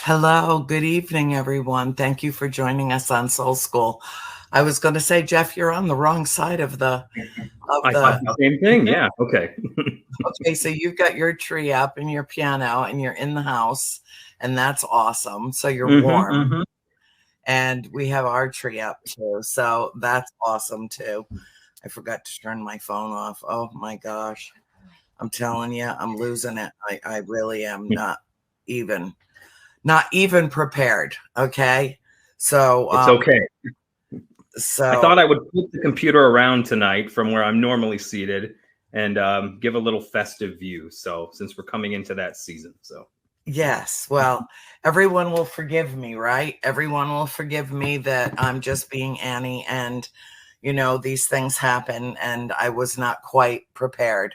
Hello, good evening, everyone. Thank you for joining us on Soul School. I was going to say, Jeff, you're on the wrong side of the I thought the same thing. Yeah. Okay. Okay, so you've got your tree up and your piano and you're in the house, and that's awesome. So you're warm, and we have our tree up too. So that's awesome too. I forgot to turn my phone off. Oh my gosh. I'm telling you, I'm losing it. I really am not even prepared. Okay. So It's okay. I so thought I would flip the computer around tonight from where I'm normally seated and give a little festive view. So since we're coming into that season, yes, well, everyone will forgive me, right? Everyone will forgive me that I'm just being Annie, and these things happen, and I was not quite prepared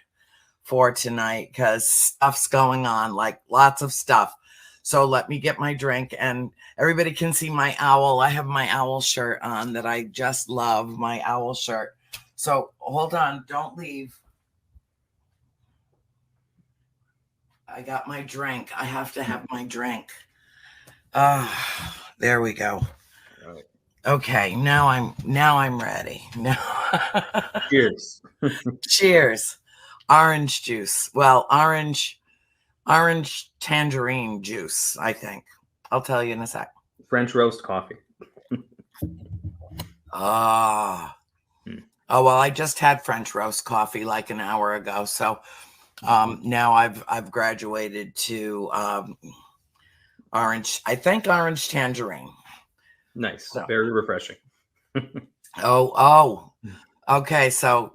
for tonight because stuff's going on, like lots of stuff. So let me get my drink, and everybody can see my owl. I have my owl shirt on that I just love, my owl shirt. So hold on, don't leave. I got my drink. I have to have my drink. There we go. all right. Okay, now I'm ready. Now Cheers. cheers. Orange juice. Well, orange tangerine juice, I think. I'll tell you in a sec. French roast coffee. Ah. Oh, well, I just had French roast coffee like an hour ago. So now I've graduated to orange, I think orange tangerine. Nice. So. Very refreshing. Oh. Okay, so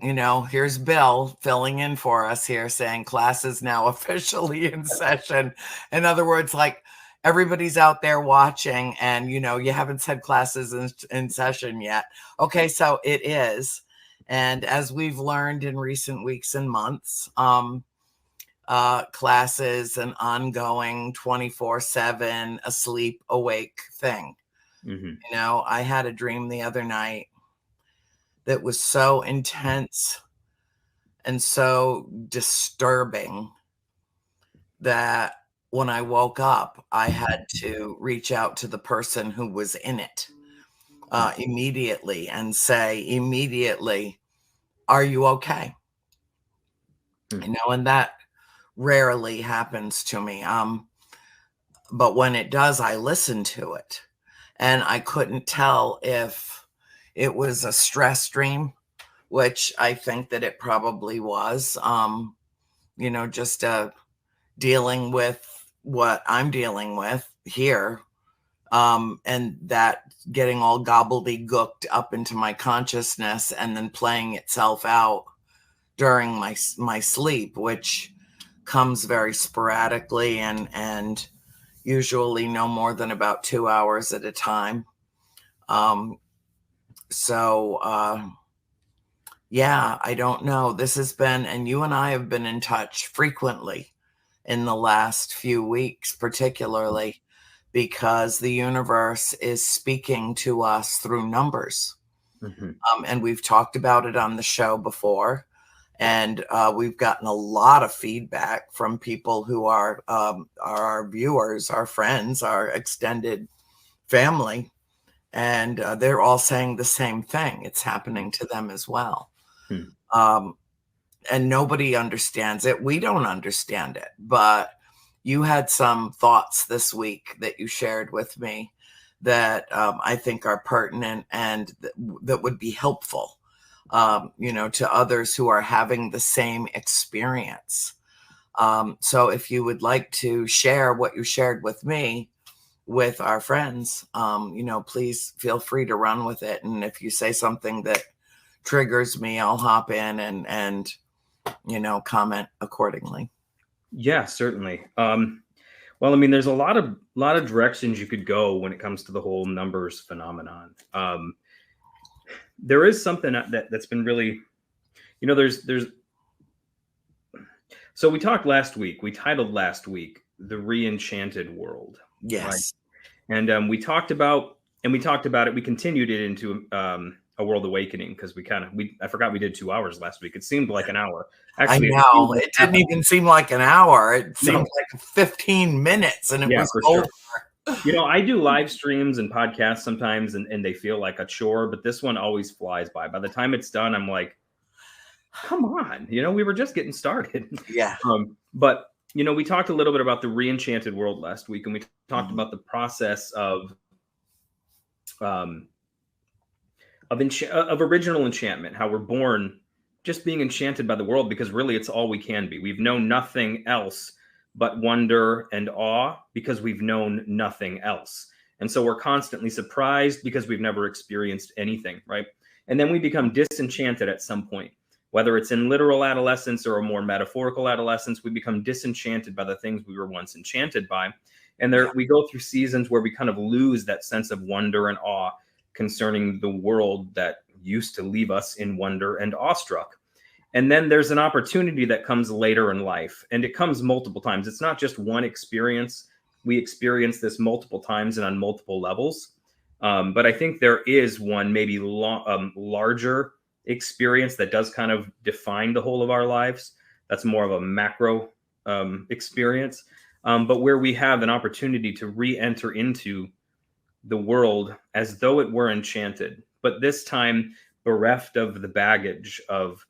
here's Bill filling in for us here, saying class is now officially in session. In other words, like everybody's out there watching, and you haven't said classes in session yet. Okay, so it is. And as we've learned in recent weeks and months, class is an ongoing 24/7 asleep awake thing. I had a dream the other night that was so intense and so disturbing that when I woke up, I had to reach out to the person who was in it immediately and say immediately, "Are you okay?" And that rarely happens to me. But when it does, I listen to it, and I couldn't tell if it was a stress dream, which I think that it probably was, just dealing with what I'm dealing with here, and that getting all gobbledygooked up into my consciousness and then playing itself out during my sleep, which comes very sporadically and usually no more than about 2 hours at a time. Yeah, I don't know. This has been, and you and I have been in touch frequently in the last few weeks, particularly because the universe is speaking to us through numbers. And we've talked about it on the show before. And we've gotten a lot of feedback from people who are our viewers, our friends, our extended family. And they're all saying the same thing. It's happening to them as well. And nobody understands it. We don't understand it. But you had some thoughts this week that you shared with me that I think are pertinent and that would be helpful, to others who are having the same experience. So if you would like to share what you shared with me with our friends, please feel free to run with it. And if you say something that triggers me, I'll hop in and comment accordingly. Yeah, certainly. Well, I mean, there's a lot of directions you could go when it comes to the whole numbers phenomenon. There is something that's been really, there's. So we talked last week. We titled last week "The Re-Enchanted World." Yes, right? And we talked about it. We continued it into a world awakening because I forgot we did 2 hours last week. It seemed like an hour. Actually, I know. It didn't even seem like an hour. It seemed like 15 minutes, and it was for over. sure. I do live streams and podcasts sometimes, and they feel like a chore, but this one always flies by. By the time it's done, I'm like, come on, we were just getting started. Yeah. But we talked a little bit about the re-enchanted world last week, and we talked Mhm. about the process um, of original enchantment, how we're born just being enchanted by the world because really it's all we can be. We've known nothing else but wonder and awe because we've known nothing else. And so we're constantly surprised because we've never experienced anything, right? And then we become disenchanted at some point, whether it's in literal adolescence or a more metaphorical adolescence. We become disenchanted by the things we were once enchanted by. And there we go through seasons where we kind of lose that sense of wonder and awe concerning the world that used to leave us in wonder and awestruck. And then there's an opportunity that comes later in life, and it comes multiple times. It's not just one experience. We experience this multiple times and on multiple levels. But I think there is one maybe larger experience that does kind of define the whole of our lives. That's more of a macro experience, but where we have an opportunity to re-enter into the world as though it were enchanted, but this time bereft of the baggage of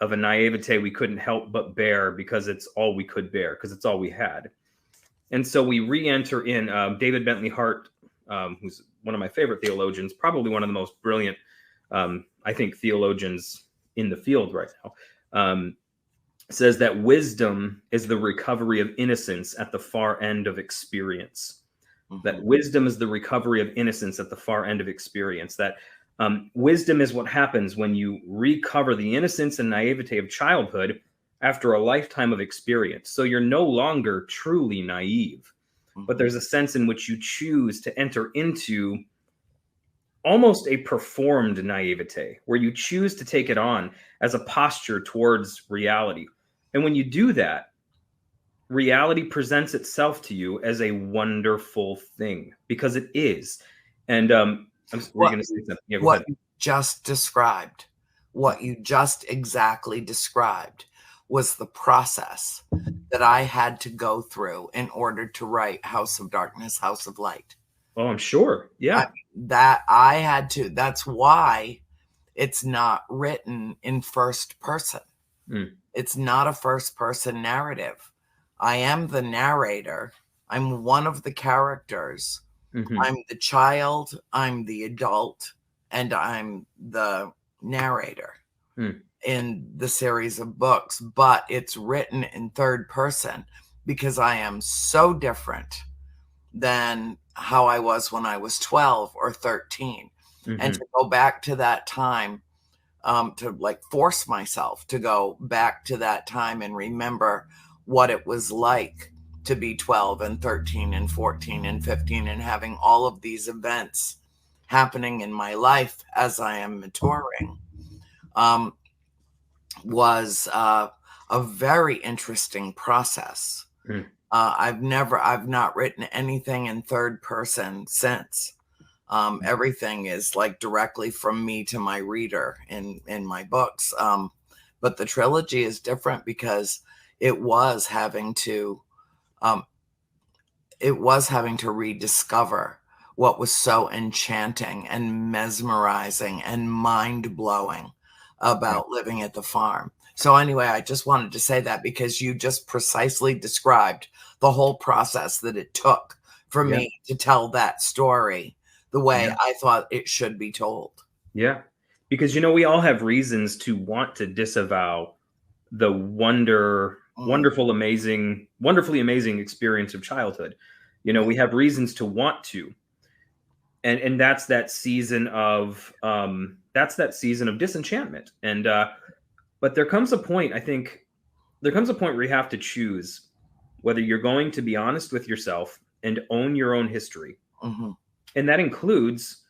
a naivete we couldn't help but bear because it's all we could bear, because it's all we had. And so we re-enter in. David Bentley Hart, who's one of my favorite theologians, probably one of the most brilliant, I think, theologians in the field right now, says that wisdom is the recovery of innocence at the far end of experience. That wisdom is the recovery of innocence at the far end of experience. That wisdom is what happens when you recover the innocence and naivete of childhood after a lifetime of experience. So you're no longer truly naive, but there's a sense in which you choose to enter into almost a performed naivete, where you choose to take it on as a posture towards reality. And when you do that, reality presents itself to you as a wonderful thing, because it is. And were you going to say something? Yeah, go What ahead. you just described, what you just exactly described, was the process that I had to go through in order to write House of Darkness, House of Light. Oh, I'm sure. Yeah. That's why it's not written in first person. It's not a first person narrative. I am the narrator. I'm one of the characters. I'm the child, I'm the adult, and I'm the narrator in the series of books, but it's written in third person because I am so different than how I was when I was 12 or 13. And to go back to that time, to like force myself to go back to that time and remember what it was like to be 12 and 13 and 14 and 15 and having all of these events happening in my life as I am maturing, was a very interesting process. I've not written anything in third person since. Everything is like directly from me to my reader in my books. But the trilogy is different because it was having to rediscover what was so enchanting and mesmerizing and mind-blowing about living at the farm. So anyway, I just wanted to say that because you just precisely described the whole process that it took for me to tell that story the way I thought it should be told. Yeah. Because, we all have reasons to want to disavow the wonderfully amazing experience of childhood. We have reasons to want to. And that's that season of disenchantment. And but there comes a point, I think, where you have to choose whether you're going to be honest with yourself and own your own history. And that includes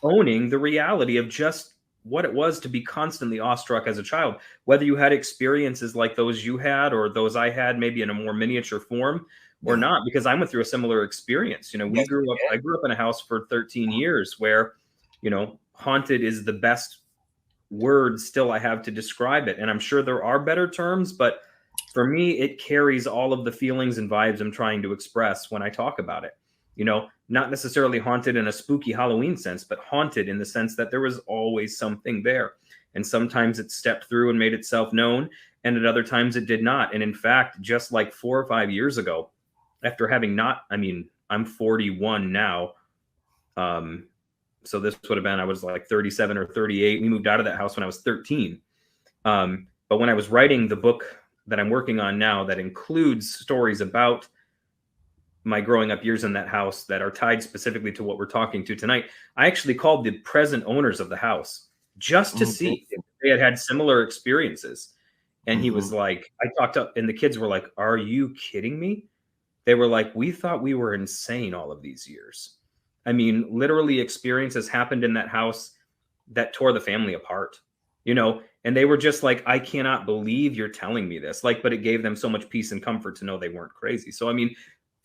owning the reality of just what it was to be constantly awestruck as a child, whether you had experiences like those you had or those I had, maybe in a more miniature form or not, because I went through a similar experience. I grew up in a house for 13 years where, haunted is the best word still I have to describe it. And I'm sure there are better terms, but for me, it carries all of the feelings and vibes I'm trying to express when I talk about it. not necessarily haunted in a spooky Halloween sense, but haunted in the sense that there was always something there. And sometimes it stepped through and made itself known, and at other times it did not. And in fact, just like 4 or 5 years ago, after having not, I mean, I'm 41 now. So this would have been, I was like 37 or 38. We moved out of that house when I was 13. But when I was writing the book that I'm working on now, that includes stories about my growing up years in that house that are tied specifically to what we're talking to tonight, I actually called the present owners of the house just to see if they had similar experiences. And he was like, I talked up, and the kids were like, "Are you kidding me?" They were like, "We thought we were insane all of these years." I mean, literally experiences happened in that house that tore the family apart, and they were just like, "I cannot believe you're telling me this." Like, but it gave them so much peace and comfort to know they weren't crazy. So, I mean,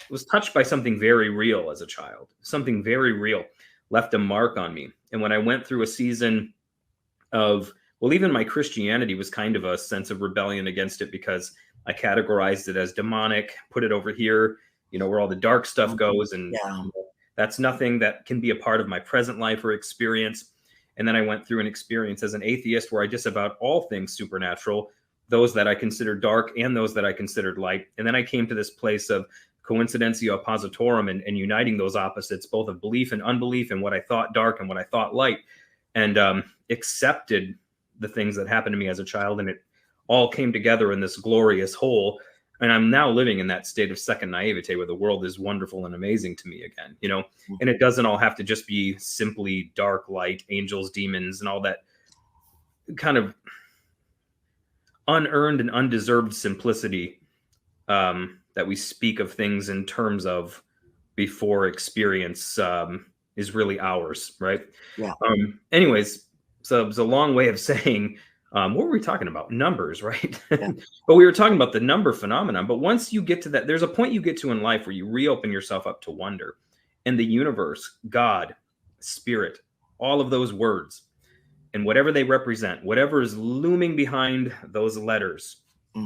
was touched by something very real as a child. Something very real left a mark on me. And when I went through a season of, well, even my Christianity was kind of a sense of rebellion against it, because I categorized it as demonic, put it over here, where all the dark stuff goes. And that's nothing that can be a part of my present life or experience. And then I went through an experience as an atheist where I disavowed all things supernatural, those that I considered dark and those that I considered light. And then I came to this place of coincidentia oppositorum, and uniting those opposites, both of belief and unbelief, and what I thought dark and what I thought light, and accepted the things that happened to me as a child. And it all came together in this glorious whole. And I'm now living in that state of second naivete where the world is wonderful and amazing to me again, and it doesn't all have to just be simply dark, light, angels, demons, and all that kind of unearned and undeserved simplicity that we speak of things in terms of before experience is really ours, right? Yeah. Anyways, so it was a long way of saying, what were we talking about? Numbers, right? Yeah. But we were talking about the number phenomenon. But once you get to that, there's a point you get to in life where you reopen yourself up to wonder. And the universe, God, spirit, all of those words, and whatever they represent, whatever is looming behind those letters,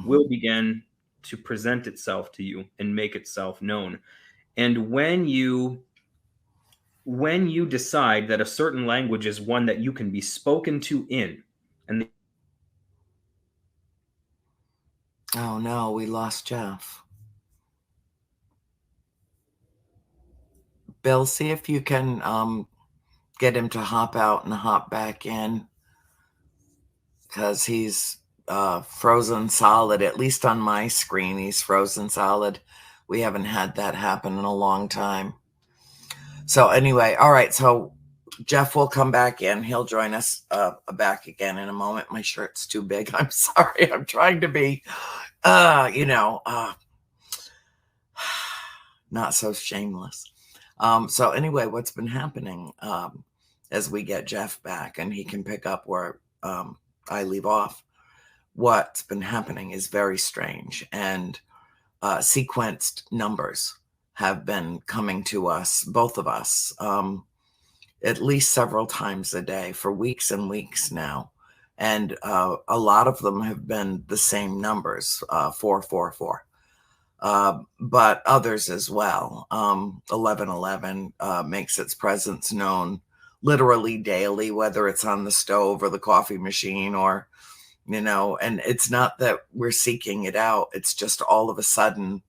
will begin to present itself to you and make itself known. And when you decide that a certain language is one that you can be spoken to in, and oh no, we lost Jeff. Bill, see if you can get him to hop out and hop back in, because he's frozen solid. At least on my screen, he's frozen solid. We haven't had that happen in a long time. So anyway, all right. So Jeff will come back in. He'll join us back again in a moment. My shirt's too big. I'm sorry. I'm trying to be, not so shameless. So anyway, what's been happening as we get Jeff back and he can pick up where I leave off? What's been happening is very strange, and sequenced numbers have been coming to us, both of us, at least several times a day for weeks and weeks now. And a lot of them have been the same numbers, 444, but others as well. 1111 makes its presence known literally daily, whether it's on the stove or the coffee machine, or and it's not that we're seeking it out. It's just all of a sudden,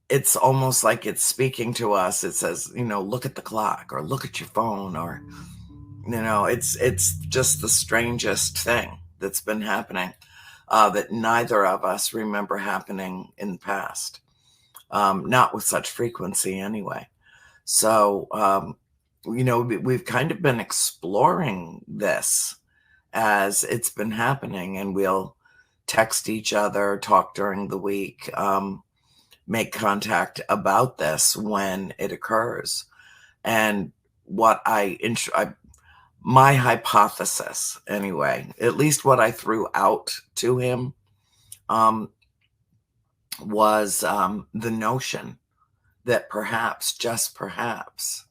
it's almost like it's speaking to us. It says, look at the clock, or look at your phone, or, it's just the strangest thing that's been happening that neither of us remember happening in the past. Not with such frequency anyway. So, we've kind of been exploring this as it's been happening, and we'll text each other, talk during the week, make contact about this when it occurs. And what my hypothesis anyway, at least what I threw out to him, was the notion that perhaps, just perhaps,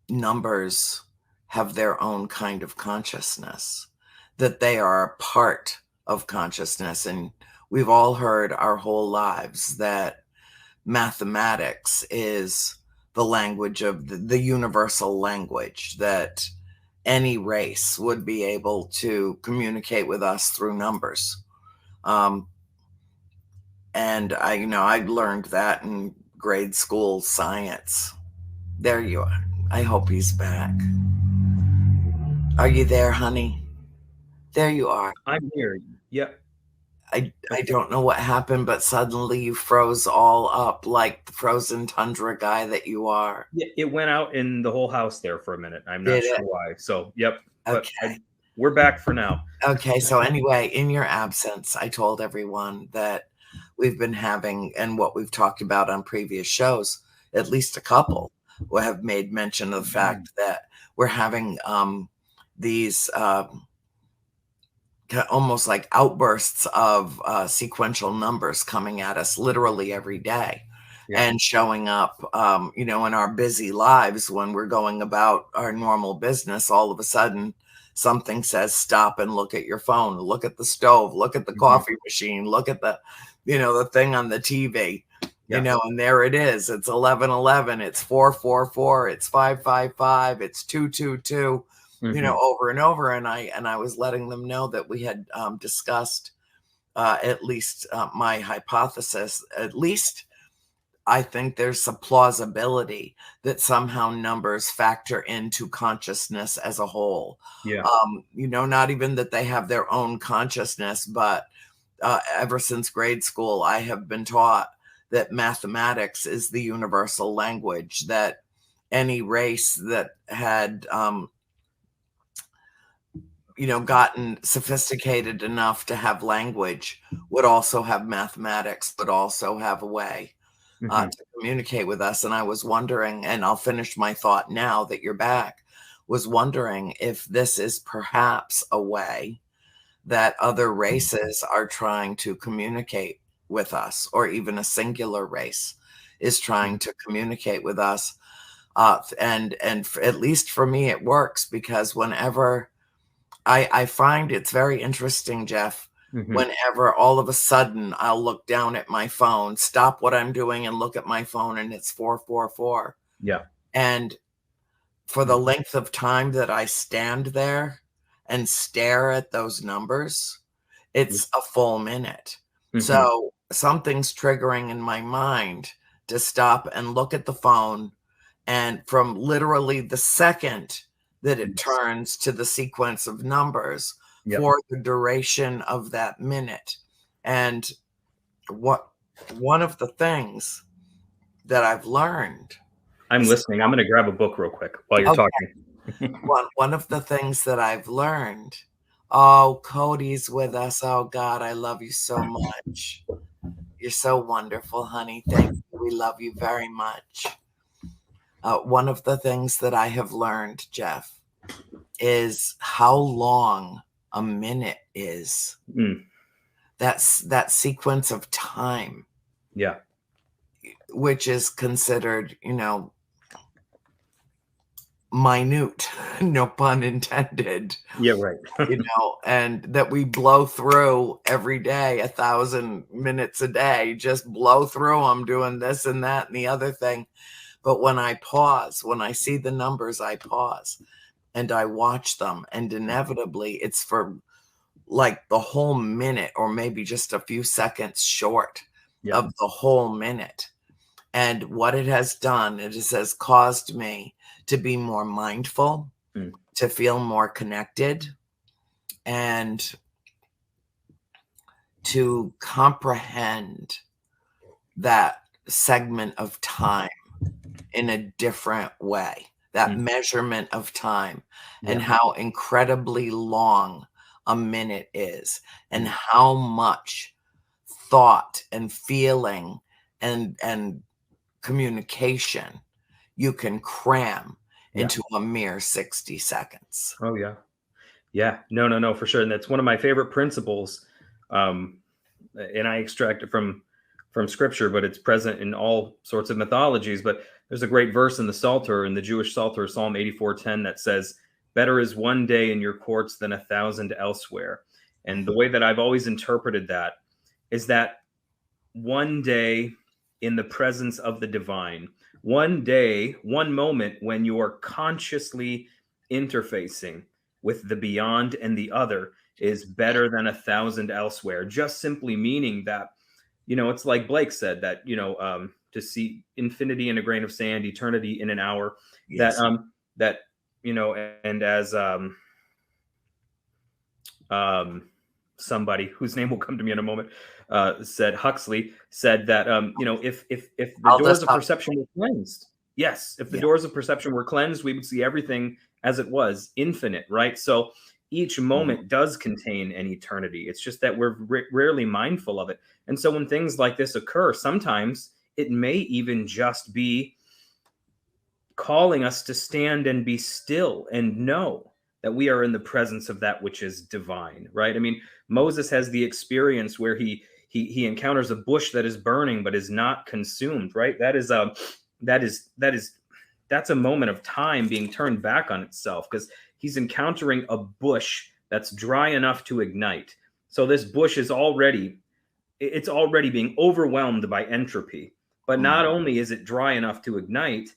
numbers have their own kind of consciousness, that they are a part of consciousness. And we've all heard our whole lives that mathematics is the language of the universal language that any race would be able to communicate with us through numbers. And I learned that in grade school science. There you are. I hope he's back. Are you there, honey? There you are. I'm here. Yep. I Okay. don't know what happened, but suddenly you froze all up like the frozen tundra guy that you are. Yeah, it went out in the whole house there for a minute. I'm not Did sure it? why. So, yep. But Okay. we're back for now. Okay. So anyway, in your absence, I told everyone that we've been having, and what we've talked about on previous shows, at least a couple who have made mention of the fact that we're having these almost like outbursts of sequential numbers coming at us literally every day. Yeah. And showing up, in our busy lives when we're going about our normal business. All of a sudden, something says stop and look at your phone, look at the stove, look at the coffee machine, look at the thing on the TV. Yeah. And there it is. It's 11:11. It's 4:44. It's 5:55. It's 2:22. Over and over. And I was letting them know that we had discussed at least my hypothesis. At least I think there's a plausibility that somehow numbers factor into consciousness as a whole. Yeah. Not even that they have their own consciousness, but ever since grade school, I have been taught that mathematics is the universal language, that any race that had gotten sophisticated enough to have language would also have mathematics, would also have a way to communicate with us. And I was wondering, and I'll finish my thought now that you're back, was wondering if this is perhaps a way that other races are trying to communicate with us, or even a singular race is trying to communicate with us. And at least for me, it works, because whenever I find it's very interesting, Jeff, whenever all of a sudden I'll look down at my phone, stop what I'm doing and look at my phone, and it's 444. Yeah. And for the length of time that I stand there and stare at those numbers, it's a full minute. So something's triggering in my mind to stop and look at the phone. And from literally the second that it turns to the sequence of numbers for the duration of that minute. And one of the things that I've learned. I'm listening. I'm going to grab a book real quick while you're talking. One of the things that I've learned. Oh, Cody's with us. Oh, God, I love you so much. You're so wonderful, honey. Thank you. We love you very much. One of the things that I have learned, Jeff, is how long a minute is. That's that sequence of time. Yeah. Which is considered, minute, no pun intended. Yeah, right. And that we blow through every day, 1,000 minutes a day, just blow through them doing this and that and the other thing. But when I pause, when I see the numbers, I pause and I watch them. And inevitably, it's for like the whole minute, or maybe just a few seconds short of the whole minute. And what it has done, it has caused me to be more mindful, to feel more connected, and to comprehend that segment of time in a different way, that measurement of time, and how incredibly long a minute is, and how much thought and feeling and communication you can cram into a mere 60 seconds. Oh, yeah. Yeah. No, for sure. And that's one of my favorite principles. And I extract it from scripture, but it's present in all sorts of mythologies. But there's a great verse in the Psalter, in the Jewish Psalter, Psalm 84:10, that says, "Better is one day in your courts than 1,000 elsewhere." And the way that I've always interpreted that is that one day in the presence of the divine. One day, one moment when you're consciously interfacing with the beyond and the other is better than 1,000 elsewhere. Just simply meaning that, it's like Blake said that, to see infinity in a grain of sand, eternity in an hour. Yes. That and as somebody whose name will come to me in a moment said, Huxley said that if the doors of perception were cleansed, yes, if the doors of perception were cleansed, we would see everything as it was, infinite, right? So each moment does contain an eternity. It's just that we're rarely mindful of it. And so when things like this occur, sometimes it may even just be calling us to stand and be still and know that we are in the presence of that which is divine, right? I mean, Moses has the experience where he encounters a bush that is burning but is not consumed, right? That's a moment of time being turned back on itself, because he's encountering a bush that's dry enough to ignite. So this bush is already being overwhelmed by entropy. But not only is it dry enough to ignite,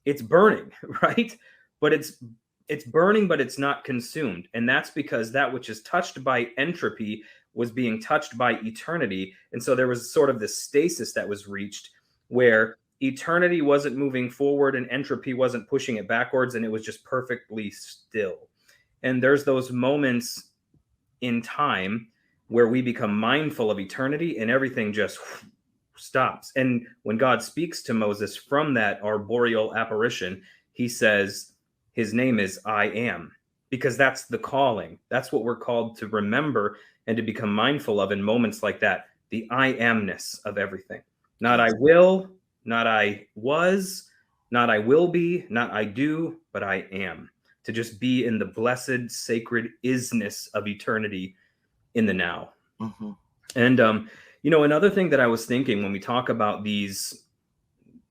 it's burning, right? But it's burning, but it's not consumed. And that's because that which is touched by entropy was being touched by eternity. And so there was sort of this stasis that was reached where eternity wasn't moving forward and entropy wasn't pushing it backwards, and it was just perfectly still. And there's those moments in time where we become mindful of eternity and everything just stops. And when God speaks to Moses from that arboreal apparition, he says, his name is I am, because that's the calling. That's what we're called to remember and to become mindful of in moments like that. The I amness of everything. Not I will, not I was, not I will be, not I do, but I am. To just be in the blessed, sacred isness of eternity in the now. And, another thing that I was thinking when we talk about these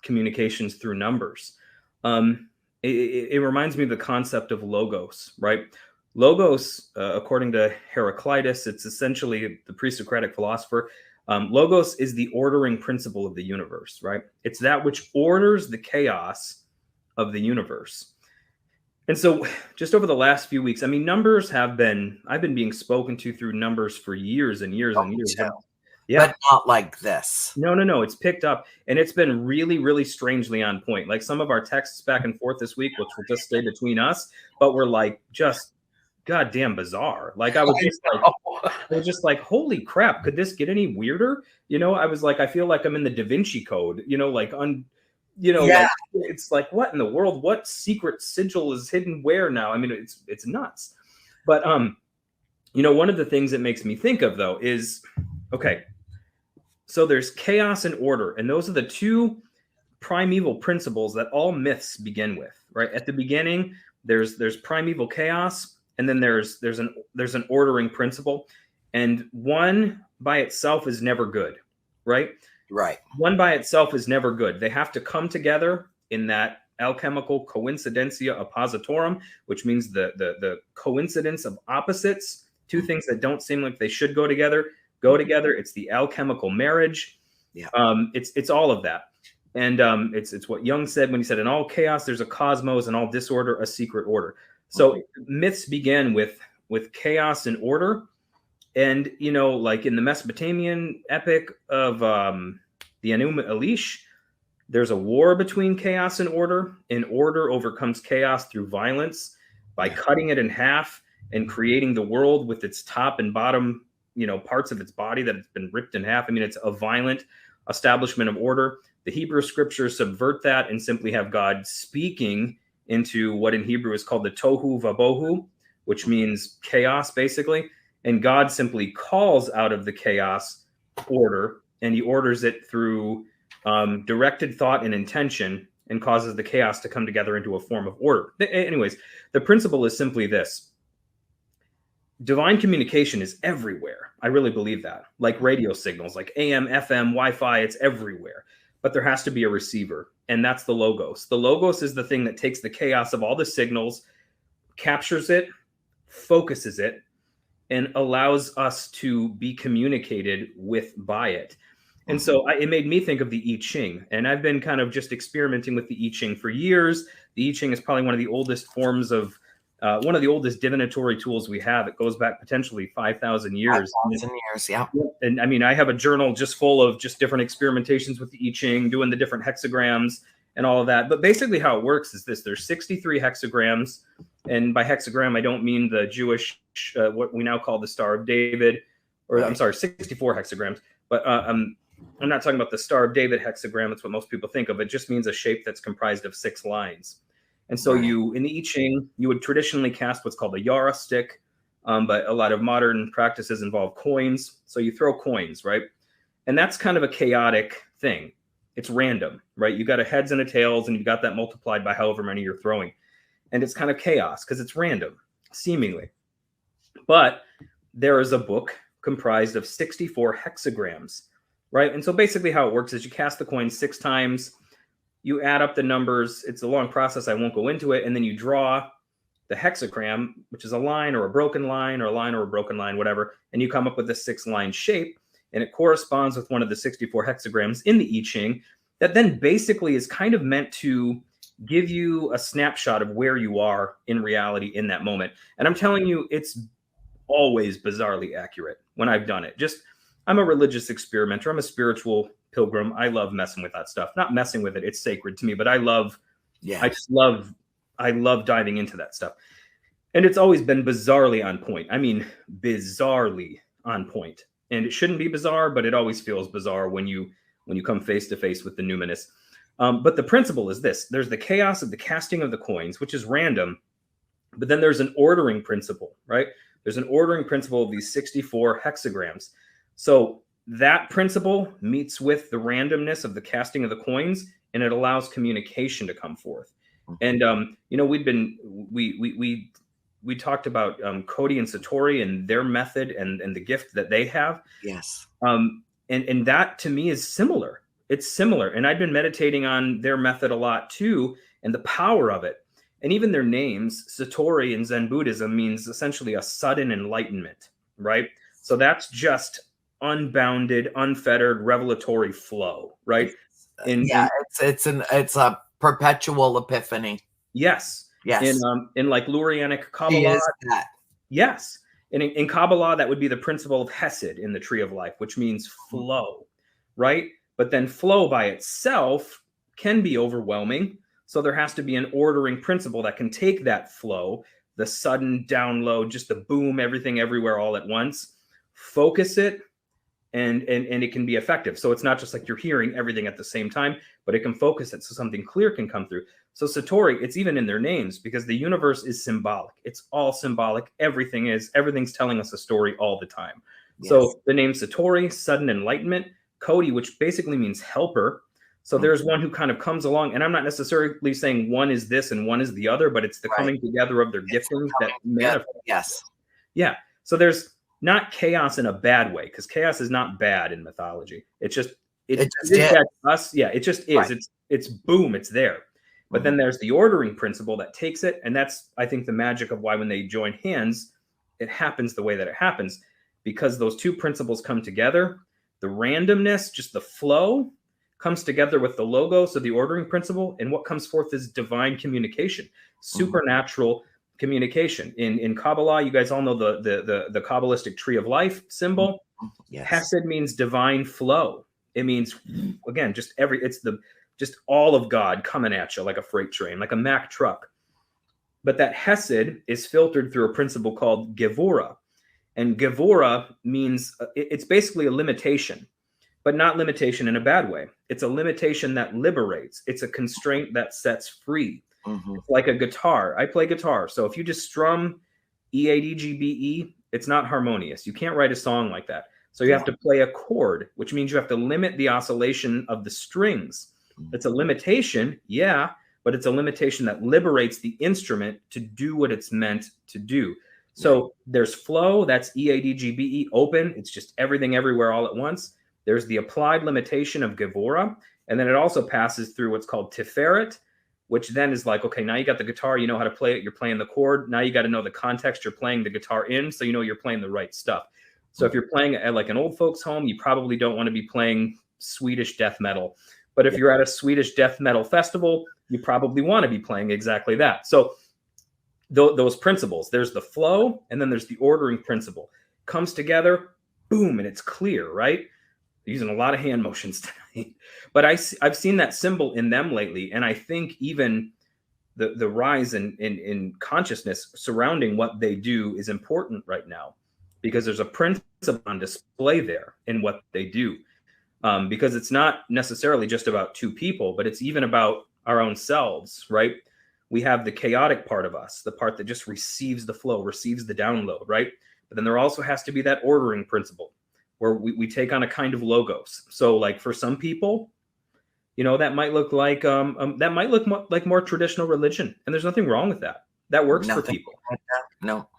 communications through numbers, it reminds me of the concept of logos, right? Logos, according to Heraclitus, it's essentially the pre-Socratic philosopher. Logos is the ordering principle of the universe, right? It's that which orders the chaos of the universe. And so just over the last few weeks, I mean, I've been being spoken to through numbers for years and years and years. Yeah. But not like this. No. It's picked up, and it's been really, really strangely on point. Like some of our texts back and forth this week, which will just stay between us, but we're like just goddamn bizarre. Like I was just like, holy crap, could this get any weirder? I was like, I feel like I'm in the Da Vinci Code, like it's like, what in the world? What secret sigil is hidden where now? I mean, it's nuts. But one of the things that makes me think of though is, okay, so there's chaos and order, and those are the two primeval principles that all myths begin with, right? At the beginning, there's primeval chaos, and then there's an ordering principle, and one by itself is never good, right? Right. One by itself is never good. They have to come together in that alchemical coincidentia oppositorum, which means the coincidence of opposites, two things that don't seem like they should go together. It's the alchemical marriage. Yeah. It's all of that. And it's what Jung said when he said, in all chaos, there's a cosmos, and all disorder, a secret order. So myths began with chaos and order. And, like in the Mesopotamian epic of the Enuma Elish, there's a war between chaos and order overcomes chaos through violence by cutting it in half and creating the world with its top and bottom, parts of its body that has been ripped in half. I mean, it's a violent establishment of order. The Hebrew scriptures subvert that and simply have God speaking into what in Hebrew is called the tohu vabohu, which means chaos, basically. And God simply calls out of the chaos order, and he orders it through directed thought and intention, and causes the chaos to come together into a form of order. Anyways, the principle is simply this. Divine communication is everywhere. I really believe that. Like radio signals, like AM, FM, Wi-Fi, it's everywhere. But there has to be a receiver, and that's the logos. The logos is the thing that takes the chaos of all the signals, captures it, focuses it, and allows us to be communicated with by it. And so it made me think of the I Ching. And I've been kind of just experimenting with the I Ching for years. The I Ching is probably one of the oldest forms of, one of the oldest divinatory tools we have. It goes back potentially 5,000 years. 5,000 years, yeah. And I mean, I have a journal just full of just different experimentations with the I Ching, doing the different hexagrams and all of that. But basically how it works is this: there's 63 hexagrams. And by hexagram, I don't mean the Jewish, what we now call the Star of David, or I'm sorry, 64 hexagrams. But I'm not talking about the Star of David hexagram. That's what most people think of. It just means a shape that's comprised of 6 lines. And so in the I Ching, you would traditionally cast what's called a Yara stick, but a lot of modern practices involve coins. So you throw coins, right? And that's kind of a chaotic thing. It's random, right? You got a heads and a tails, and you got that multiplied by however many you're throwing. And it's kind of chaos because it's random, seemingly. But there is a book comprised of 64 hexagrams, right? And so basically how it works is you cast the coin 6 times, you add up the numbers. It's a long process. I won't go into it. And then you draw the hexagram, which is a line or a broken line or a line or a broken line, whatever. And you come up with a 6-line shape. And it corresponds with one of the 64 hexagrams in the I Ching that then basically is kind of meant to give you a snapshot of where you are in reality in that moment. And I'm telling you, it's always bizarrely accurate when I've done it. I'm a religious experimenter. I'm a spiritual pilgrim. I love messing with that stuff. Not messing with it. It's sacred to me, but I love diving into that stuff. And it's always been bizarrely on point. I mean, bizarrely on point. And it shouldn't be bizarre, but it always feels bizarre when you come face to face with the numinous. But the principle is this: there's the chaos of the casting of the coins, which is random, but then there's an ordering principle, right? There's an ordering principle of these 64 hexagrams. So that principle meets with the randomness of the casting of the coins, and it allows communication to come forth. And we talked about Cody and Satori and their method and the gift that they have. Yes. And that to me is similar. It's similar. And I've been meditating on their method a lot too, and the power of it. And even their names, Satori in Zen Buddhism means essentially a sudden enlightenment, right? So that's just unbounded, unfettered, revelatory flow, right? It's a perpetual epiphany. Yes. Yes. In like Lurianic Kabbalah. Yes. In Kabbalah, that would be the principle of Hesed in the Tree of Life, which means flow, right? But then flow by itself can be overwhelming. So there has to be an ordering principle that can take that flow, the sudden download, just the boom, everything everywhere all at once, focus it, and it can be effective. So it's not just like you're hearing everything at the same time, but it can focus it so something clear can come through. So Satori, it's even in their names because the universe is symbolic. It's all symbolic. Everything's telling us a story all the time. Yes. So the name Satori, sudden enlightenment. Cody, which basically means helper. So there's one who kind of comes along, and I'm not necessarily saying one is this and one is the other, but it's the coming together of their giftings that manifest. Yes. Yeah. So there's not chaos in a bad way, because chaos is not bad in mythology. It just is bad to us. Yeah, it just is. Right. It's boom, it's there. But then there's the ordering principle that takes it, and that's, I think, the magic of why when they join hands, it happens the way that it happens, because those two principles come together. The randomness, just the flow, comes together with the logo, so the ordering principle, and what comes forth is divine communication, supernatural communication. In Kabbalah, you guys all know the Kabbalistic Tree of Life symbol. Yes. Hesed means divine flow. It means, again, just all of God coming at you like a freight train, like a Mack truck. But that Hesed is filtered through a principle called Gevura. And Gevura means, it's basically a limitation, but not limitation in a bad way. It's a limitation that liberates. It's a constraint that sets free. It's like a guitar. I play guitar. So if you just strum E-A-D-G-B-E, it's not harmonious. You can't write a song like that. So you have to play a chord, which means you have to limit the oscillation of the strings. It's a limitation, yeah, but it's a limitation that liberates the instrument to do what it's meant to do. So there's flow, that's E-A-D-G-B-E, open. It's just everything everywhere all at once. There's the applied limitation of Gevura. And then it also passes through what's called Tiferet, which then is like, okay, now you got the guitar, you know how to play it, you're playing the chord. Now you got to know the context you're playing the guitar in, so you know you're playing the right stuff. So if you're playing at like an old folks home, you probably don't want to be playing Swedish death metal. But if you're at a Swedish death metal festival, you probably want to be playing exactly that. So those principles, there's the flow, and then there's the ordering principle. Comes together, boom, and it's clear, right? Using a lot of hand motions tonight. But I've seen that symbol in them lately, and I think even the rise in consciousness surrounding what they do is important right now, because there's a principle on display there in what they do. Because it's not necessarily just about two people, but it's even about our own selves, right? We have the chaotic part of us, the part that just receives the flow, receives the download, right? But then there also has to be that ordering principle where we take on a kind of logos. So like for some people, that might look like like more traditional religion, and there's nothing wrong with that. That works for people. Like that. No,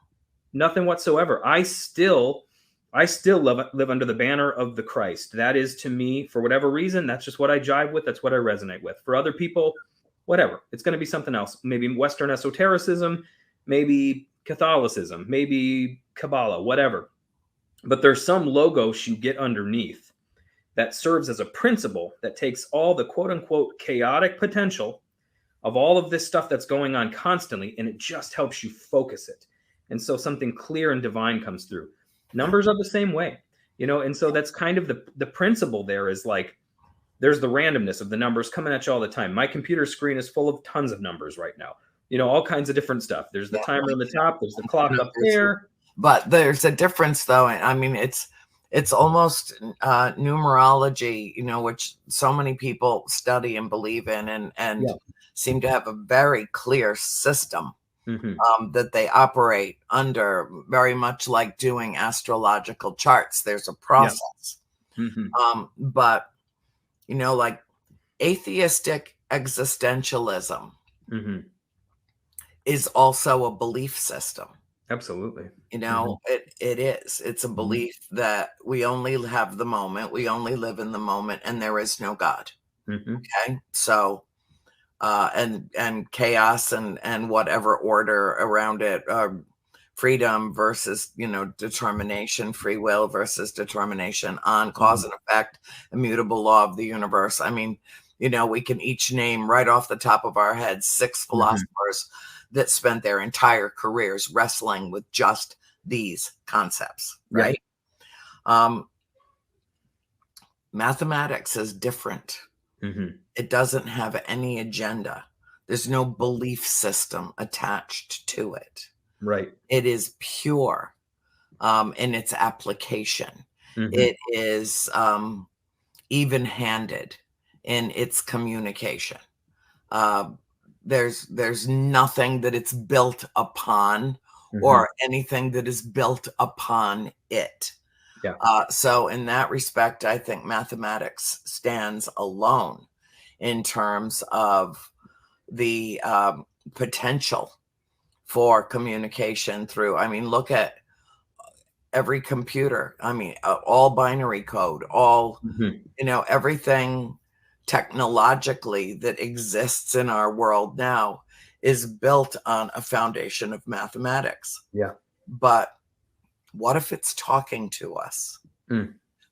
nothing whatsoever. I still live under the banner of the Christ. That is, to me, for whatever reason, that's just what I jive with. That's what I resonate with. For other people, whatever. It's going to be something else. Maybe Western esotericism, maybe Catholicism, maybe Kabbalah, whatever. But there's some logos you get underneath that serves as a principle that takes all the quote unquote chaotic potential of all of this stuff that's going on constantly, and it just helps you focus it. And so something clear and divine comes through. Numbers are the same way, and so that's kind of the principle there is like, there's the randomness of the numbers coming at you all the time. My computer screen is full of tons of numbers right now, all kinds of different stuff. There's the timer on the top, there's the clock up there. But there's a difference though. I mean, it's almost numerology, which so many people study and believe in and seem to have a very clear system. That they operate under, very much like doing astrological charts. There's a process. But, like atheistic existentialism is also a belief system. Absolutely. It is. It's a belief that we only have the moment, we only live in the moment, and there is no God. Okay. So and chaos and whatever order around it, freedom versus determination, free will versus determination, on cause and effect, immutable law of the universe. I mean, we can each name right off the top of our heads 6 philosophers that spent their entire careers wrestling with just these concepts, right? Mathematics is different. It doesn't have any agenda. There's no belief system attached to it. Right. It is pure in its application. It is even-handed in its communication. There's nothing that it's built upon or anything that is built upon it. So in that respect, I think mathematics stands alone in terms of the potential for communication through. I mean, look at every computer. I mean, all binary code, all, everything technologically that exists in our world now is built on a foundation of mathematics. But what if it's talking to us?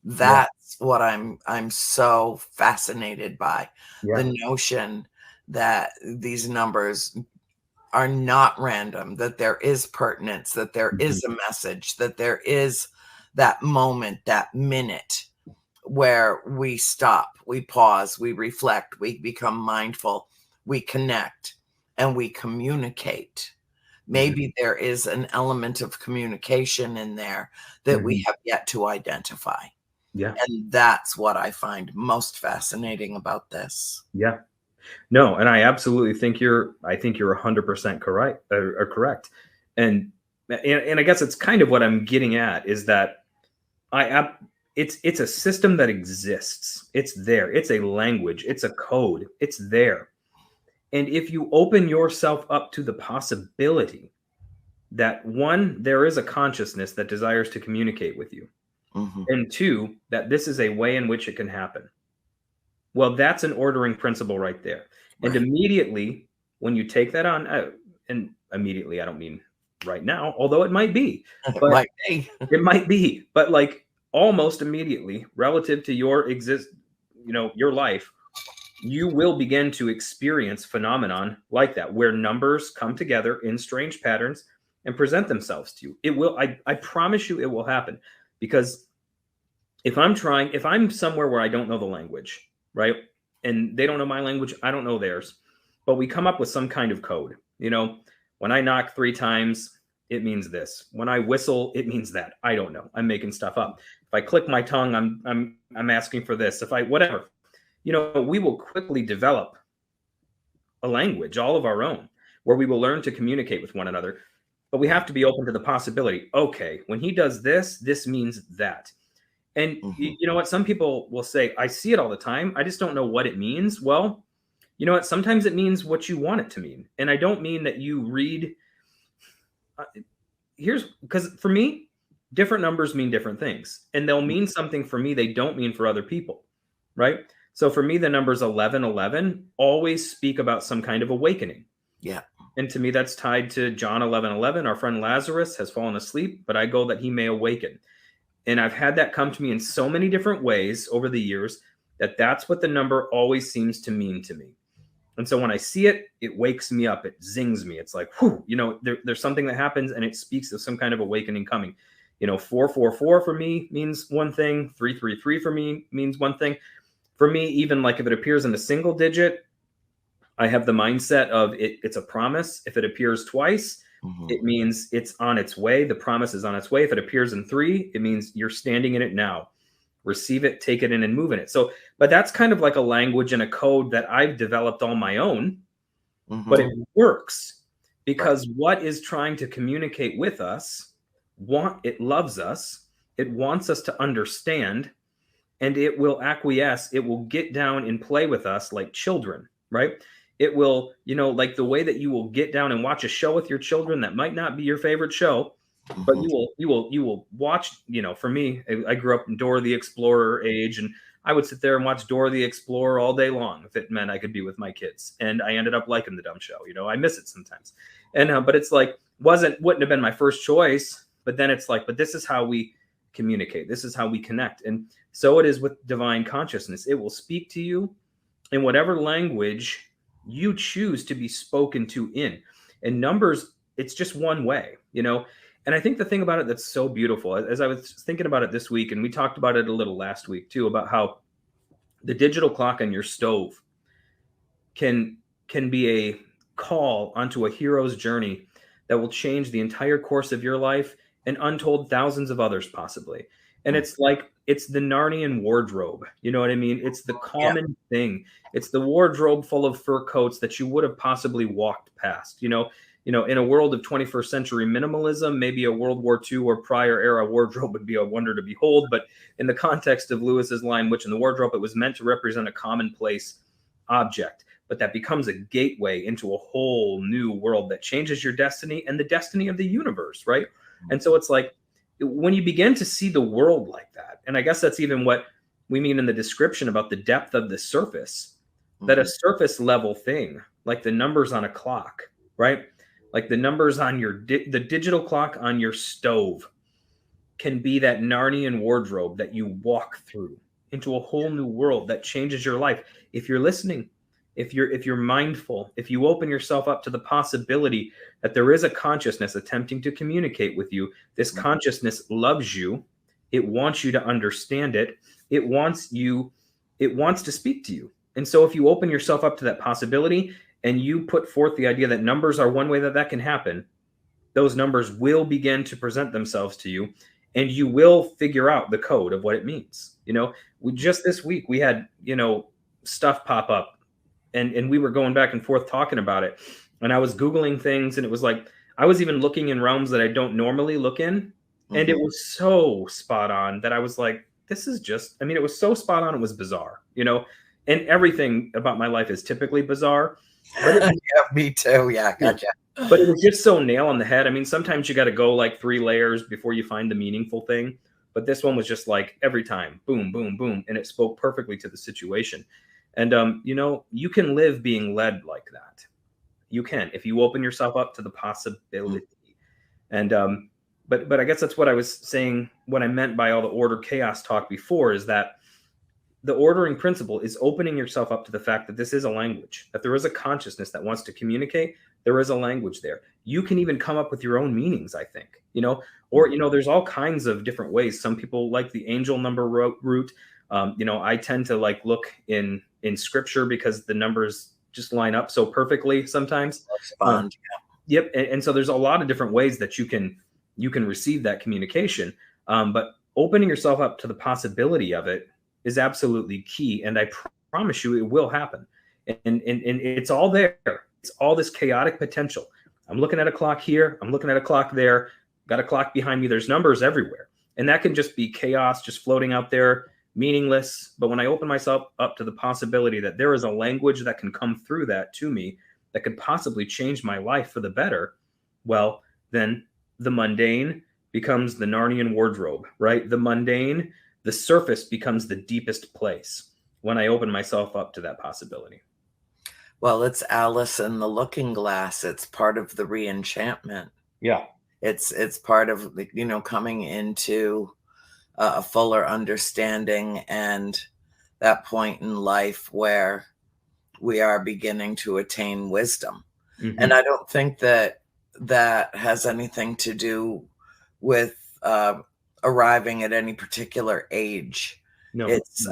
That's what I'm so fascinated by. The notion that these numbers are not random, that there is pertinence, that there is a message, that there is that moment, that minute where we stop, we pause, we reflect, we become mindful, we connect, and we communicate. Maybe there is an element of communication in there that we have yet to identify. And that's what I find most fascinating about this. No, and I absolutely think you're 100% correct. And I guess it's kind of what I'm getting at is that it's a system that exists. It's there. It's a language. It's a code. It's there. And if you open yourself up to the possibility that, one, there is a consciousness that desires to communicate with you, and two, that this is a way in which it can happen, well, that's an ordering principle right there. And immediately, when you take that on, and immediately, I don't mean right now, although it might be. But it might be. But like almost immediately, relative to your your life, you will begin to experience phenomenon like that, where numbers come together in strange patterns and present themselves to you. It will, I promise you it will happen. Because if I'm somewhere where I don't know the language, right? And they don't know my language, I don't know theirs, but we come up with some kind of code. When I knock 3 times, it means this. When I whistle, it means that. I don't know. I'm making stuff up. If I click my tongue, I'm asking for this. If I whatever, we will quickly develop a language all of our own, where we will learn to communicate with one another. But we have to be open to the possibility. Okay, when he does this, this means that. And you know what? Some people will say, I see it all the time, I just don't know what it means. Well, you know what? Sometimes it means what you want it to mean. And I don't mean that you read. Because for me, different numbers mean different things. And they'll mean something for me they don't mean for other people, right? So for me, the numbers 1111 always speak about some kind of awakening. Yeah. And to me, that's tied to John 11:11. Our friend Lazarus has fallen asleep, but I go that he may awaken. And I've had that come to me in so many different ways over the years that that's what the number always seems to mean to me. And so when I see it, it wakes me up. It zings me. It's like, whew, there's something that happens and it speaks of some kind of awakening coming. 444 for me means one thing. 333 for me means one thing. For me, even like if it appears in a single digit, I have the mindset of it's a promise. If it appears twice, it means it's on its way. The promise is on its way. If it appears in 3, it means you're standing in it now. Receive it, take it in, and move in it. So, but that's kind of like a language and a code that I've developed on my own, but it works because what is trying to communicate with us, it loves us, it wants us to understand, and it will acquiesce. It will get down and play with us like children, right? It will, like the way that you will get down and watch a show with your children that might not be your favorite show, but you will watch. For me, I grew up in Dora the Explorer age, and I would sit there and watch Dora the Explorer all day long if it meant I could be with my kids. And I ended up liking the dumb show. I miss it sometimes. And but it's like wouldn't have been my first choice. But then it's like, but this is how we communicate. This is how we connect. And so it is with divine consciousness. It will speak to you in whatever language you choose to be spoken to in. And numbers, it's just one way, And I think the thing about it that's so beautiful, as I was thinking about it this week, and we talked about it a little last week too, about how the digital clock on your stove can be a call onto a hero's journey that will change the entire course of your life and untold thousands of others possibly. And it's like, it's the Narnian wardrobe. You know what I mean? It's the common thing. It's the wardrobe full of fur coats that you would have possibly walked past, in a world of 21st century minimalism, maybe a World War II or prior era wardrobe would be a wonder to behold. But in the context of Lewis's line, Witch in the Wardrobe, it was meant to represent a commonplace object. But that becomes a gateway into a whole new world that changes your destiny and the destiny of the universe, right? And so it's like, when you begin to see the world like that, and I guess that's even what we mean in the description about the depth of the surface, that a surface level thing, like the numbers on a clock, right? Like the numbers on the digital clock on your stove can be that Narnian wardrobe that you walk through into a whole new world that changes your life. If you're listening, if you're mindful, if you open yourself up to the possibility that there is a consciousness attempting to communicate with you, this consciousness loves you. It wants you to understand it. It wants to speak to you. And so if you open yourself up to that possibility and you put forth the idea that numbers are one way that can happen, those numbers will begin to present themselves to you and you will figure out the code of what it means. Just this week, we had, stuff pop up. And we were going back and forth talking about it. And I was Googling things, and it was like, I was even looking in realms that I don't normally look in. And it was so spot on that I was like, this is just, it was so spot on. It was bizarre, and everything about my life is typically bizarre. Yeah, me too. Yeah, gotcha. But it was just so nail on the head. Sometimes you got to go like 3 layers before you find the meaningful thing. But this one was just like every time, boom, boom, boom. And it spoke perfectly to the situation. And, you can live being led like that. You can, if you open yourself up to the possibility. And, but I guess that's what I was saying. What I meant by all the order chaos talk before is that the ordering principle is opening yourself up to the fact that this is a language, that there is a consciousness that wants to communicate. There is a language there. You can even come up with your own meanings, I think, or, there's all kinds of different ways. Some people like the angel number route. I tend to like look in scripture because the numbers just line up so perfectly sometimes. Yep. And so there's a lot of different ways that you can receive that communication. But opening yourself up to the possibility of it is absolutely key. And I promise you it will happen. And it's all there. It's all this chaotic potential. I'm looking at a clock here. I'm looking at a clock there. Got a clock behind me. There's numbers everywhere. And that can just be chaos, just floating out there, meaningless. But when I open myself up to the possibility that there is a language that can come through that to me, that could possibly change my life for the better, well, then the mundane becomes the Narnian wardrobe, right? The mundane, the surface becomes the deepest place when I open myself up to that possibility. Well, it's Alice in the Looking Glass. It's part of the re-enchantment. Yeah. It's part of, coming into a fuller understanding and that point in life where we are beginning to attain wisdom. Mm-hmm. And I don't think that has anything to do with arriving at any particular age. No. It's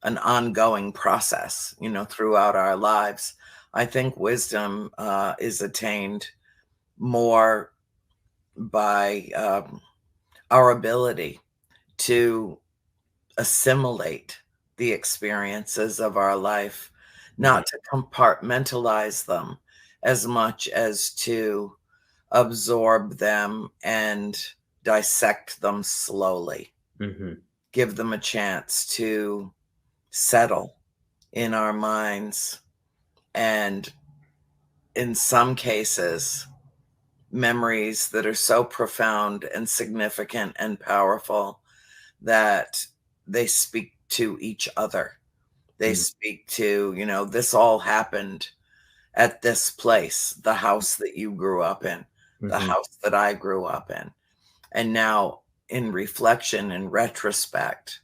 an ongoing process, throughout our lives. I think wisdom is attained more by our ability to assimilate the experiences of our life, not to compartmentalize them as much as to absorb them and dissect them slowly. Mm-hmm. Give them a chance to settle in our minds. And in some cases, memories that are so profound and significant and powerful that they speak to each other. They speak to, this all happened at this place, the house that you grew up in, the house that I grew up in. And now in reflection and retrospect,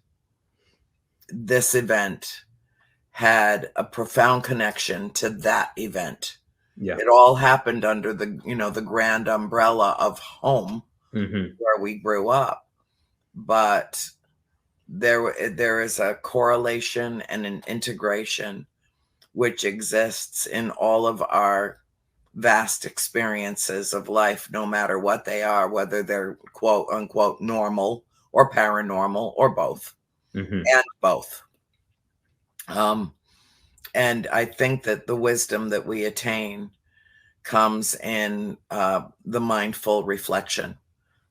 this event had a profound connection to that event. Yeah. It all happened under the, the grand umbrella of home where we grew up. But there is a correlation and an integration which exists in all of our vast experiences of life, no matter what they are, whether they're quote unquote normal or paranormal or both, and both. And I think that the wisdom that we attain comes in the mindful reflection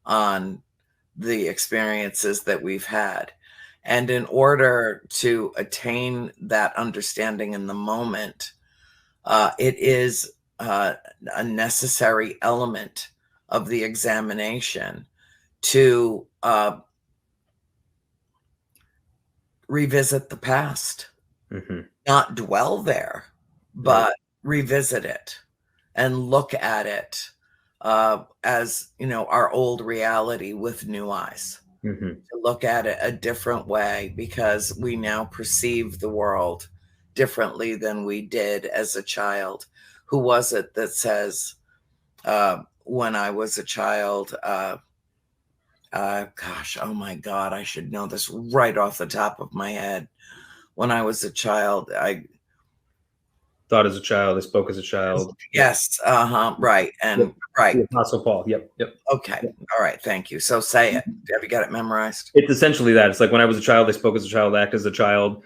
on the experiences that we've had. And in order to attain that understanding in the moment, it is a necessary element of the examination to revisit the past. Not dwell there, but revisit it and look at it as, our old reality with new eyes. To look at it a different way, because we now perceive the world differently than we did as a child. Who was it that says, when I was a child, gosh, oh my God, I should know this right off the top of my head. When I was a child, I thought as a child, I spoke as a child. Yes. Right. And right. The Apostle Paul. Yep. Okay. All right. Thank you. So say it. Have you got it memorized? It's essentially that. It's like, when I was a child, I spoke as a child, acted as a child,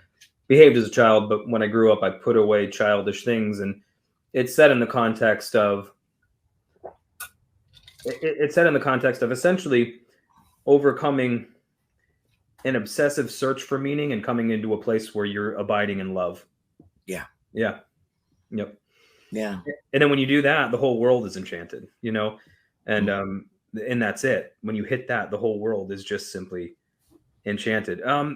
behaved as a child. But when I grew up, I put away childish things. And it's said in the context of, essentially overcoming an obsessive search for meaning and coming into a place where you're abiding in love. Yeah. Yep. Yeah. And then when you do that, the whole world is enchanted, and that's it. When you hit that, the whole world is just simply enchanted. I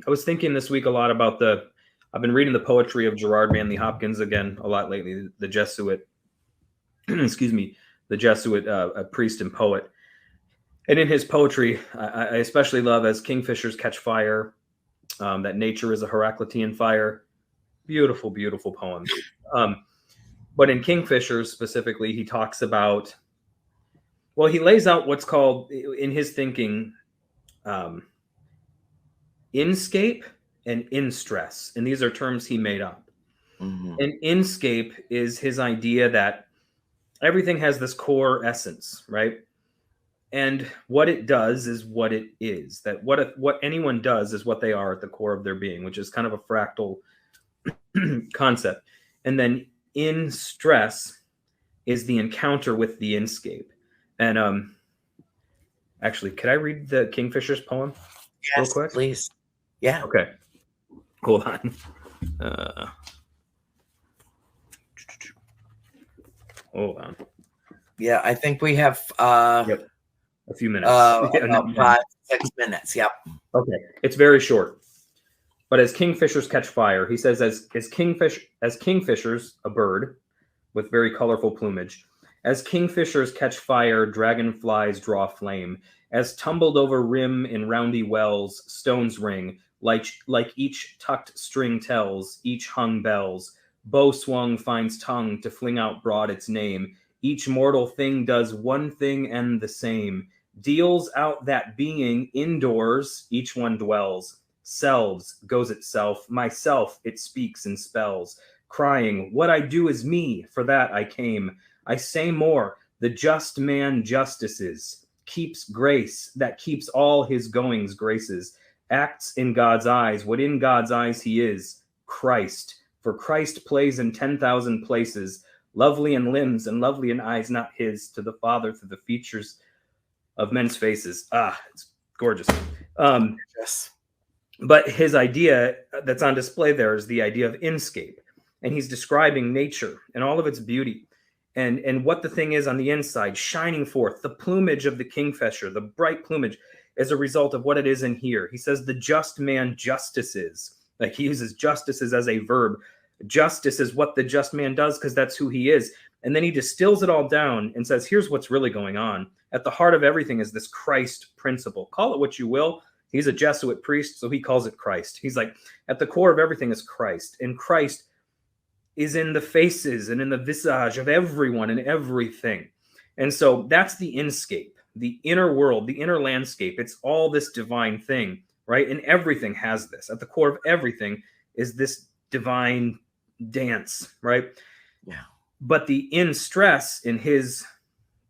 was thinking this week a lot about I've been reading the poetry of Gerard Manley Hopkins again a lot lately, the Jesuit, the Jesuit priest and poet. And in his poetry, I especially love As Kingfishers Catch Fire, that nature is a Heraclitean fire. Beautiful, beautiful poem. But in Kingfishers specifically, he talks about, well, he lays out what's called, in his thinking, inscape and in-stress. And these are terms he made up. Mm-hmm. And inscape is his idea that everything has this core essence, right? And what it does is what it is. That what anyone does is what they are at the core of their being, which is kind of a fractal concept. And then in stress is the encounter with the inscape. And actually, could I read the Kingfisher's poem real Yes, quick? please. Yeah. Okay. Hold on. Hold on. Yeah, I think we have Yep. A few minutes. about 5-6 minutes. Yep. Okay. It's very short. But as kingfishers catch fire, he says, as kingfishers, a bird with very colorful plumage, as kingfishers catch fire, dragonflies draw flame. As tumbled over rim in roundy wells, stones ring, like each tucked string tells, each hung bells. Bow swung finds tongue to fling out broad its name. Each mortal thing does one thing and the same, deals out that being indoors, each one dwells. Selves goes itself, myself it speaks and spells, crying, what I do is me, for that I came. I say more, the just man justices, keeps grace, that keeps all his goings graces, acts in God's eyes what in God's eyes he is, Christ. For Christ plays in 10,000 places, lovely in limbs and lovely in eyes not his, to the Father through the features of men's faces. Ah, it's gorgeous. Yes. But his idea that's on display there is the idea of inscape. And he's describing nature and all of its beauty and what the thing is on the inside, shining forth. The plumage of the kingfisher, the bright plumage, is a result of what it is in here. He says the just man justices. Like he uses justices as a verb. Justice is what the just man does because that's who he is. And then he distills it all down and says, here's what's really going on. At the heart of everything is this Christ principle. Call it what you will. He's a Jesuit priest, so he calls it Christ. He's like, at the core of everything is Christ. And Christ is in the faces and in the visage of everyone and everything. And so that's the inscape, the inner world, the inner landscape. It's all this divine thing, right? And everything has this. At the core of everything is this divine dance, right? Yeah. But the in stress in his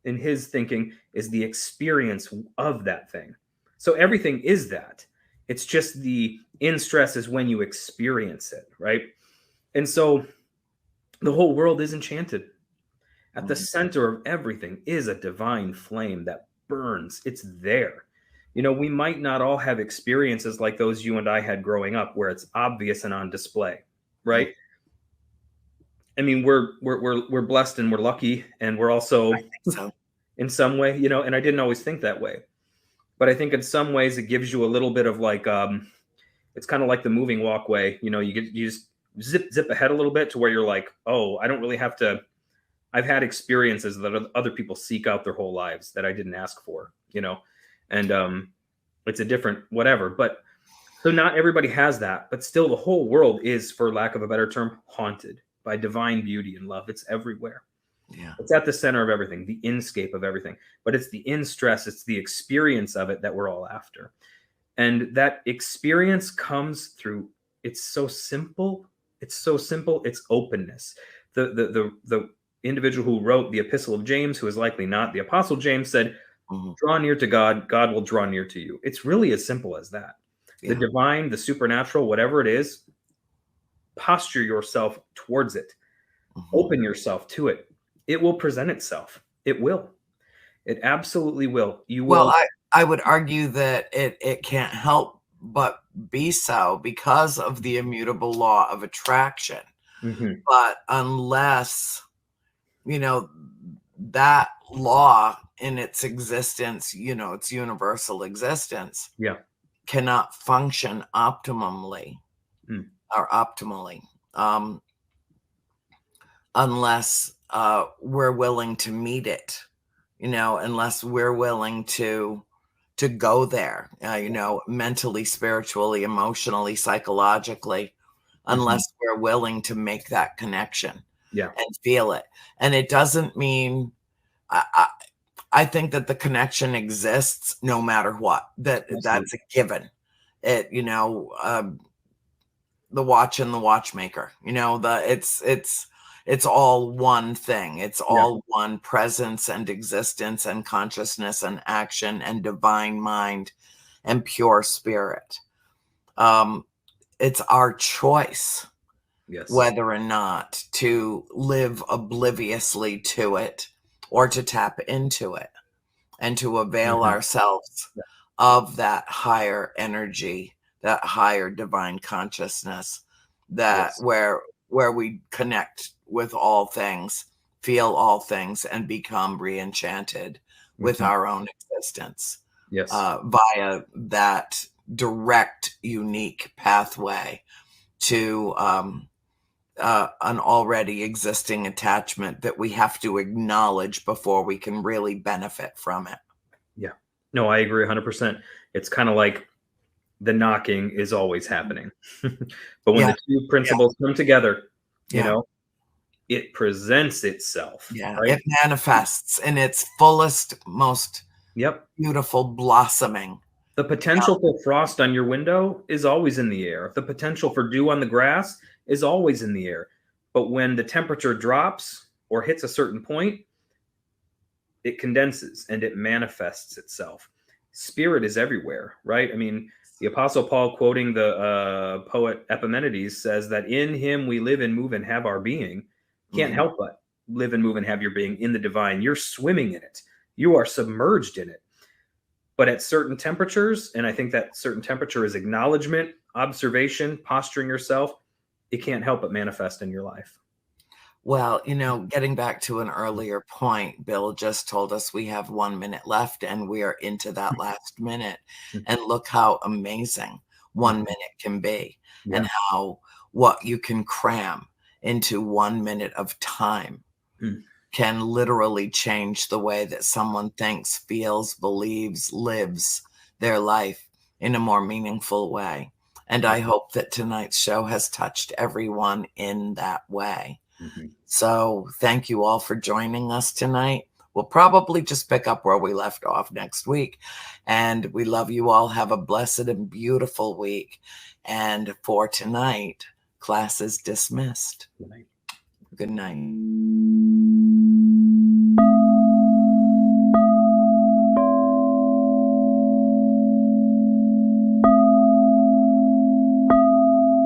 thinking is the experience of that thing. So everything is that. It's just the in stress is when you experience it, right? And so the whole world is enchanted. At the center of everything is a divine flame that burns. It's there. You know, we might not all have experiences like those you and I had growing up where it's obvious and on display, right? I mean, we're blessed and we're lucky, and we're also So in some way, you know, and I didn't always think that way. But I think in some ways it gives you a little bit of like it's kind of like the moving walkway. You know, you just zip ahead a little bit to where you're like, oh, I don't really have to. I've had experiences that other people seek out their whole lives that I didn't ask for, you know, and it's a different whatever. But so not everybody has that, but still the whole world is, for lack of a better term, haunted by divine beauty and love. It's everywhere. yeah. It's at the center of everything, the inscape of everything. But it's the in stress, it's the experience of it that we're all after. And that experience comes through, it's so simple. It's so simple. It's openness. The individual who wrote the Epistle of James, who is likely not the Apostle James, said, draw near to God, God will draw near to you. It's really as simple as that. Yeah. The divine, the supernatural, whatever it is, posture yourself towards it. Open yourself to it. It will present itself. It will. It absolutely will. You will. Well, I would argue that it can't help but be so because of the immutable law of attraction. Mhm. But unless, you know, that law in its existence, you know, its universal existence, Yeah. cannot function optimally or optimally unless we're willing to meet it, you know, unless we're willing to to go there, Yeah. mentally, spiritually, emotionally, psychologically, Mhm. unless we're willing to make that connection Yeah. and feel it. And it doesn't mean I think that the connection exists no matter what. Absolutely. That's a given. It, the watch and the watchmaker, it's all one thing. It's Yeah. all one presence and existence and consciousness and action and divine mind and pure spirit. Um, it's our choice Yes. whether or not to live obliviously to it or to tap into it and to avail Mhm. ourselves Yeah. of that higher energy, that higher divine consciousness, that Yes. where we connect with all things, feel all things, and become re-enchanted with Mhm. our own existence Yes. via that direct, unique pathway to an already existing attachment that we have to acknowledge before we can really benefit from it. Yeah. No, I agree 100%. It's kind of like the knocking is always happening. But when Yeah, the two yeah, principles come together, you yeah, know, it presents itself, yeah. right? It manifests in its fullest, most Yep. beautiful blossoming. The Yeah, potential for frost on your window is always in the air. The potential for dew on the grass is always in the air. But when the temperature drops or hits a certain point, it condenses and it manifests itself. Spirit is everywhere, right? I mean, the Apostle Paul, quoting the poet Epimenides, says that in him we live and move and have our being. Can't mhm. help but live and move and have your being in the divine. You're swimming in it, you are submerged in it. But at certain temperatures, and I think that certain temperature is acknowledgement, observation, posturing yourself, it can't help but manifest in your life. Well, getting back to an earlier point, Bill just told us we have 1 minute left and we are into that last minute. And look how amazing 1 minute can be Yeah. and how what you can cram into 1 minute of time Mm. can literally change the way that someone thinks, feels, believes, lives their life in a more meaningful way. And I hope that tonight's show has touched everyone in that way. Mhm. So thank you all for joining us tonight. We'll probably just pick up where we left off next week. And we love you all. Have a blessed and beautiful week. And for tonight, class is dismissed. Good night. Good night.